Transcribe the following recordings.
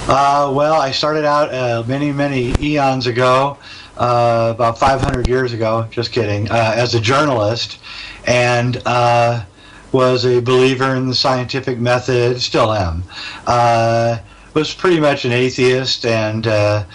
Well, I started out many eons ago, about 500 years ago, just kidding, as a journalist, and was a believer in the scientific method, still am. Was pretty much an atheist and a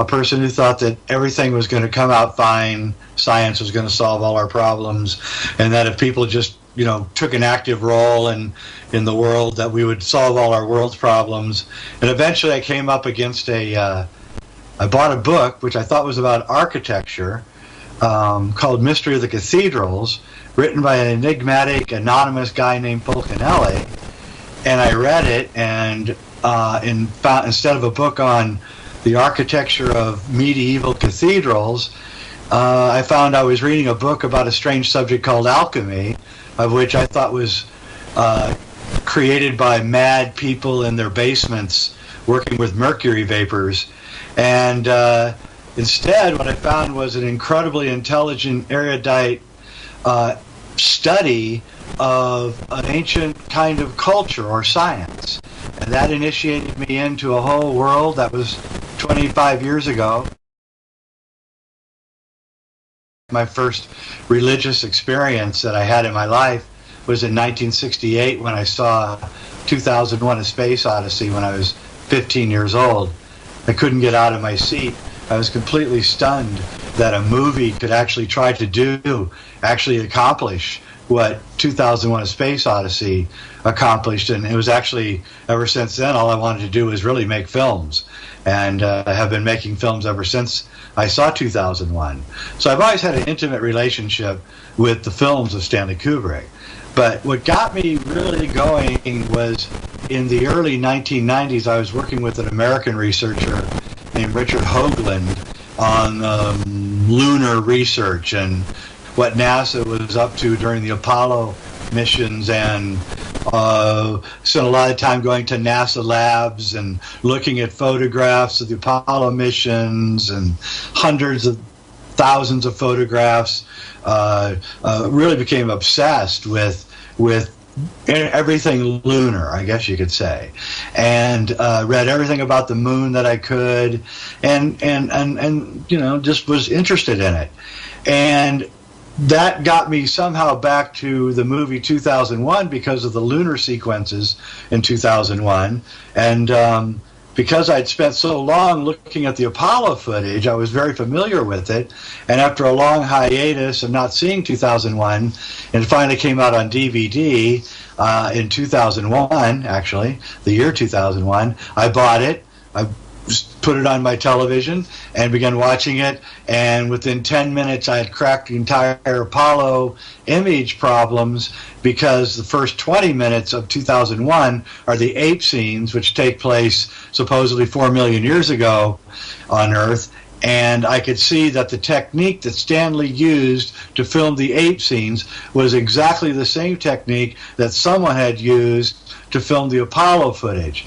person who thought that everything was going to come out fine, science was going to solve all our problems, and that if people just took an active role in the world, that we would solve all our world's problems. And eventually I came up against I bought a book which I thought was about architecture, called Mystery of the Cathedrals, written by an enigmatic, anonymous guy named Fulcanelli. And I read it, and instead of a book on the architecture of medieval cathedrals, I found I was reading a book about a strange subject called alchemy, of which I thought was created by mad people in their basements working with mercury vapors. And instead, what I found was an incredibly intelligent, erudite study of an ancient kind of culture or science. And that initiated me into a whole world. That was 25 years ago. My first religious experience that I had in my life was in 1968 when I saw 2001: A Space Odyssey when I was 15 years old. I couldn't get out of my seat. I was completely stunned that a movie could actually try to accomplish what 2001: A Space Odyssey accomplished. And it was actually, ever since then, all I wanted to do was really make films. And I have been making films ever since I saw 2001. So I've always had an intimate relationship with the films of Stanley Kubrick. But what got me really going was in the early 1990s, I was working with an American researcher named Richard Hoagland on lunar research and what NASA was up to during the Apollo missions, and spent a lot of time going to NASA labs and looking at photographs of the Apollo missions and hundreds of thousands of photographs. Really became obsessed with everything lunar, I guess you could say, and read everything about the moon that I could, and just was interested in it. And that got me somehow back to the movie 2001 because of the lunar sequences in 2001. And because I'd spent so long looking at the Apollo footage, I was very familiar with it. And after a long hiatus of not seeing 2001, and it finally came out on DVD in 2001, actually, the year 2001, I bought it. I put it on my television and began watching it, and within 10 minutes I had cracked the entire Apollo image problems, because the first 20 minutes of 2001 are the ape scenes, which take place supposedly 4 million years ago on Earth. And I could see that the technique that Stanley used to film the ape scenes was exactly the same technique that someone had used to film the Apollo footage.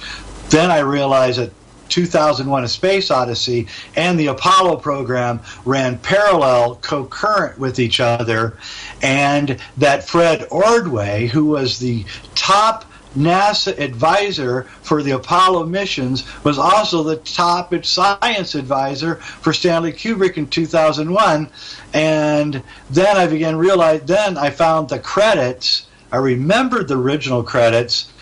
Then I realized that 2001: A Space Odyssey and the Apollo program ran parallel, concurrent with each other, and that Fred Ordway, who was the top NASA advisor for the Apollo missions, was also the top science advisor for Stanley Kubrick in 2001. And then I found the credits. I remembered the original credits.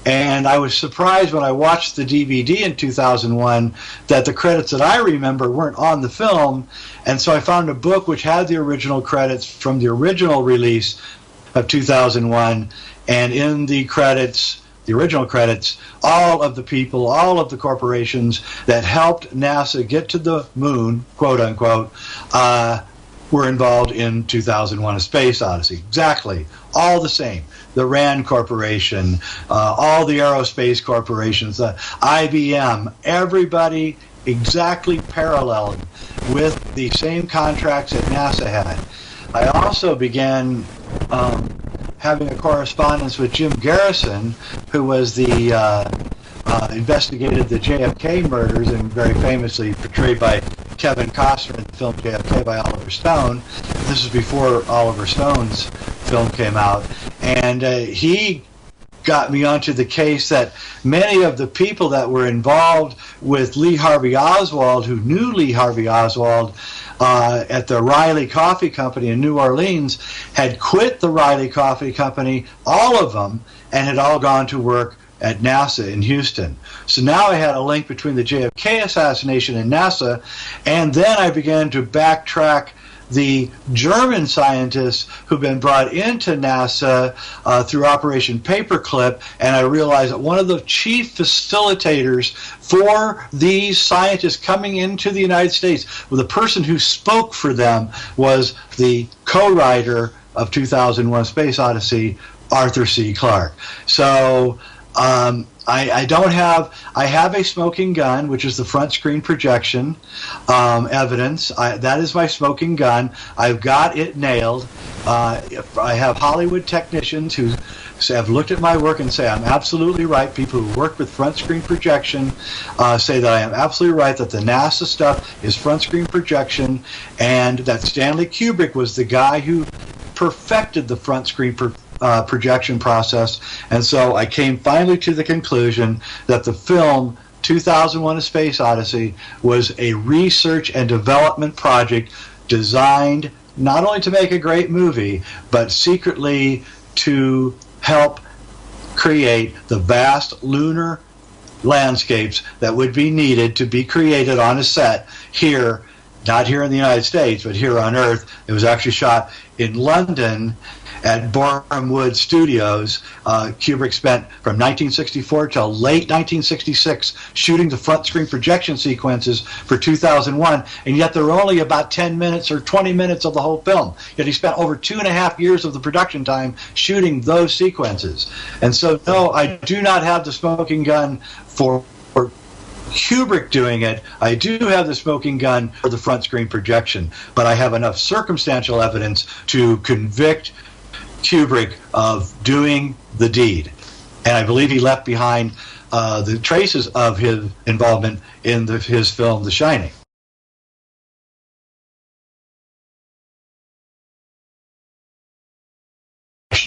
And I was surprised when I watched the DVD in 2001 that the credits that I remember weren't on the film. And so I found a book which had the original credits from the original release of 2001. And in the credits, the original credits, all of the people, all of the corporations that helped NASA get to the moon, quote unquote, were involved in 2001: A Space Odyssey. Exactly. All the same. The RAND Corporation, all the aerospace corporations, IBM, everybody exactly paralleled with the same contracts that NASA had. I also began having a correspondence with Jim Garrison, who was the investigated the JFK murders and very famously portrayed by Kevin Costner in the film JFK by Oliver Stone. This is before Oliver Stone's film came out, and he got me onto the case that many of the people that were involved with Lee Harvey Oswald, who knew Lee Harvey Oswald at the Riley Coffee Company in New Orleans, had quit the Riley Coffee Company, all of them, and had all gone to work at NASA in Houston. So now I had a link between the JFK assassination and NASA, and then I began to backtrack the German scientists who've been brought into NASA through Operation Paperclip, and I realized that one of the chief facilitators for these scientists coming into the United States, well, the person who spoke for them was the co-writer of 2001: Space Odyssey, Arthur C. Clarke. So I have a smoking gun, which is the front screen projection evidence. That is my smoking gun. I've got it nailed. I have Hollywood technicians who have looked at my work and say I'm absolutely right. People who work with front screen projection say that I am absolutely right, that the NASA stuff is front screen projection, and that Stanley Kubrick was the guy who perfected the front screen projection process. And so I came finally to the conclusion that the film 2001: A Space Odyssey was a research and development project designed not only to make a great movie, but secretly to help create the vast lunar landscapes that would be needed to be created on a set here, not here in the United States, but here on Earth. It was actually shot in London at Boreham Wood Studios. Kubrick spent from 1964 till late 1966 shooting the front screen projection sequences for 2001, and yet there were only about 10 minutes or 20 minutes of the whole film. Yet he spent over 2.5 years of the production time shooting those sequences. And so, no, I do not have the smoking gun for Kubrick doing it. I do have the smoking gun for the front screen projection, but I have enough circumstantial evidence to convict Kubrick of doing the deed. And I believe he left behind the traces of his involvement in his film The Shining.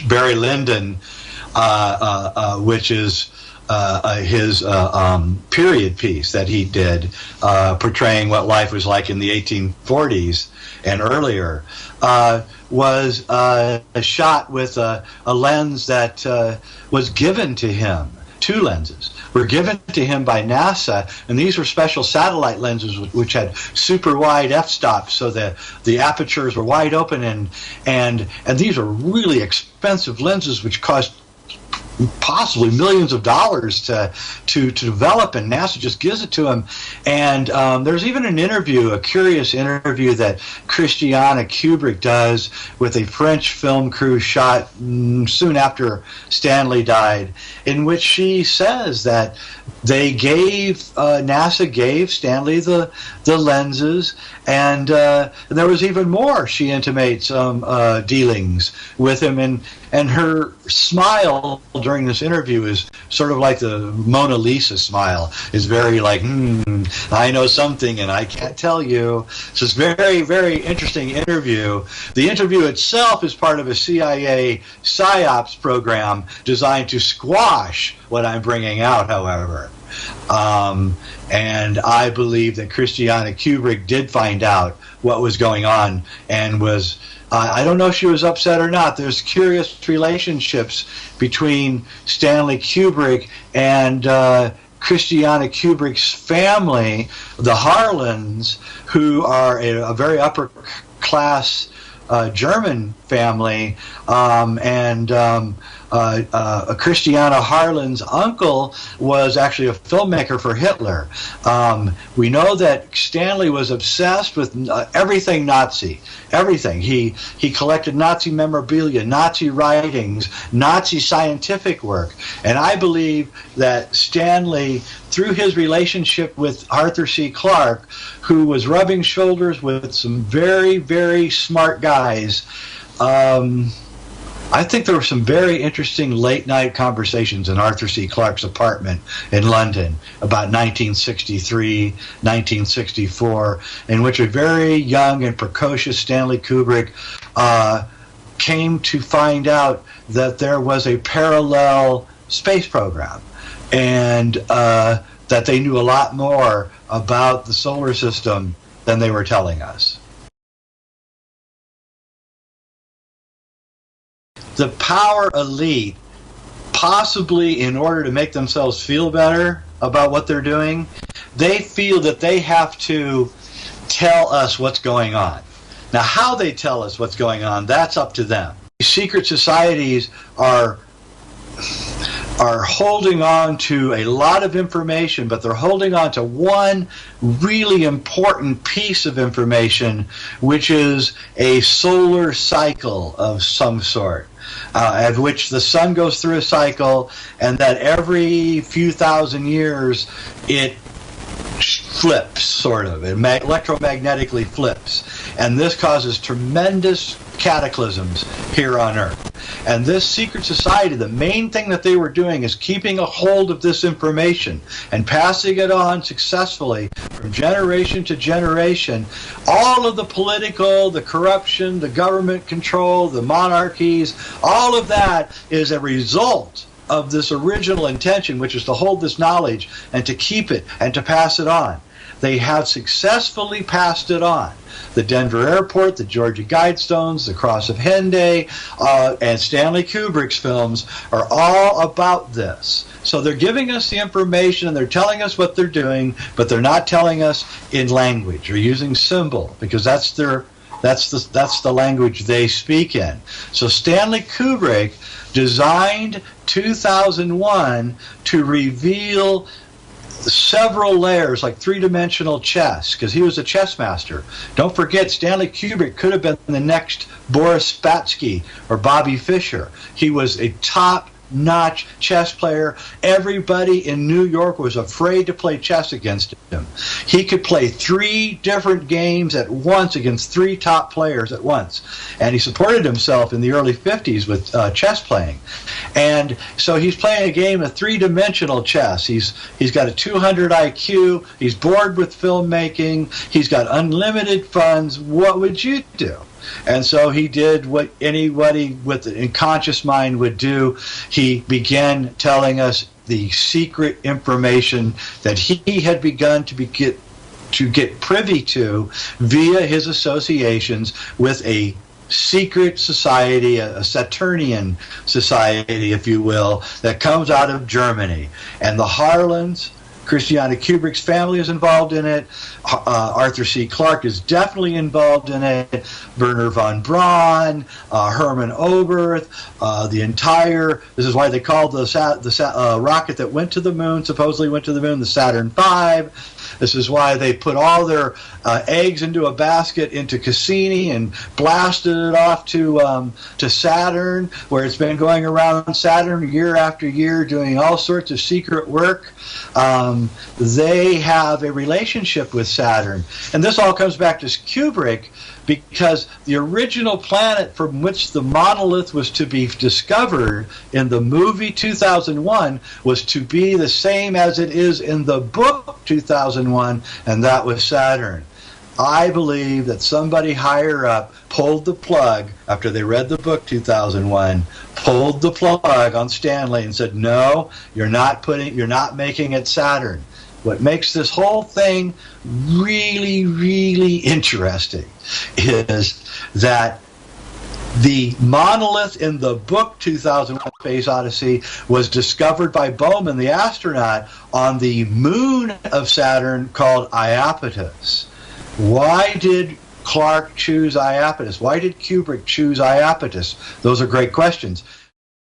Barry Lyndon, which is his period piece that he did, portraying what life was like in the 1840s and earlier, was shot with a lens that was given to him. 2 lenses were given to him by NASA, and these were special satellite lenses which had super wide f-stops, so the apertures were wide open, and these are really expensive lenses which cost possibly millions of dollars to develop, and NASA just gives it to him. And there's even an interview, a curious interview that Christiana Kubrick does with a French film crew shot soon after Stanley died, in which she says that NASA gave Stanley the lenses, and there was even more. She intimates dealings with him, and her smile during this interview is sort of like the Mona Lisa smile. Is very like, I know something and I can't tell you. So it's very, very interesting interview. The interview itself is part of a CIA PSYOPs program designed to squash what I'm bringing out, however. And I believe that Christiana Kubrick did find out what was going on and was, I don't know if she was upset or not. There's curious relationships between Stanley Kubrick and Christiana Kubrick's family, the Harlans, who are a very upper class German family, Christiana Harlan's uncle was actually a filmmaker for Hitler. We know that Stanley was obsessed with everything Nazi, everything. He collected Nazi memorabilia, Nazi writings, Nazi scientific work, and I believe that Stanley, through his relationship with Arthur C. Clarke, who was rubbing shoulders with some very, very smart guys, I think there were some very interesting late-night conversations in Arthur C. Clarke's apartment in London about 1963, 1964, in which a very young and precocious Stanley Kubrick came to find out that there was a parallel space program, and that they knew a lot more about the solar system than they were telling us. The power elite, possibly in order to make themselves feel better about what they're doing, they feel that they have to tell us what's going on. Now, how they tell us what's going on, that's up to them. Secret societies are holding on to a lot of information, but they're holding on to one really important piece of information, which is a solar cycle of some sort, at which the sun goes through a cycle, and that every few thousand years it flips, sort of. It electromagnetically flips. And this causes tremendous cataclysms here on Earth. And this secret society, the main thing that they were doing is keeping a hold of this information and passing it on successfully from generation to generation. All of the political, the corruption, the government control, the monarchies, all of that is a result of this original intention, which is to hold this knowledge and to keep it and to pass it on. They have successfully passed it on. The Denver Airport, the Georgia Guidestones, the Cross of Henday, and Stanley Kubrick's films are all about this. So they're giving us the information and they're telling us what they're doing, but they're not telling us in language or using symbol, because that's the language they speak in. So Stanley Kubrick designed 2001 to reveal several layers, like three-dimensional chess, because he was a chess master. Don't forget, Stanley Kubrick could have been the next Boris Spassky or Bobby Fischer. He was a top-notch chess player. Everybody in New York was afraid to play chess against him. He could play 3 different games at once against 3 top players at once. And he supported himself in the early 50s with chess playing. And so he's playing a game of 3-dimensional chess. He's got a 200 IQ. He's bored with filmmaking. He's got unlimited funds. What would you do? And so he did what anybody with an unconscious mind would do. He began telling us the secret information that he had begun to get privy to via his associations with a secret society, a Saturnian society, if you will, that comes out of Germany. And the Harlans, Christiana Kubrick's family is involved in it. Arthur C. Clarke is definitely involved in it. Werner von Braun, Hermann Oberth, this is why they called the rocket that went to the moon, supposedly went to the moon, the Saturn V. This is why they put all their eggs into a basket into Cassini and blasted it off to Saturn, where it's been going around Saturn year after year doing all sorts of secret work. They have a relationship with Saturn. And this all comes back to Kubrick, because the original planet from which the monolith was to be discovered in the movie 2001 was to be the same as it is in the book 2001, and that was Saturn. I believe that somebody higher up pulled the plug after they read the book 2001, pulled the plug on Stanley and said, no, you're not making it Saturn. What makes this whole thing really, really interesting is that the monolith in the book 2001 Space Odyssey was discovered by Bowman, the astronaut, on the moon of Saturn called Iapetus. Why did Clarke choose Iapetus? Why did Kubrick choose Iapetus? Those are great questions.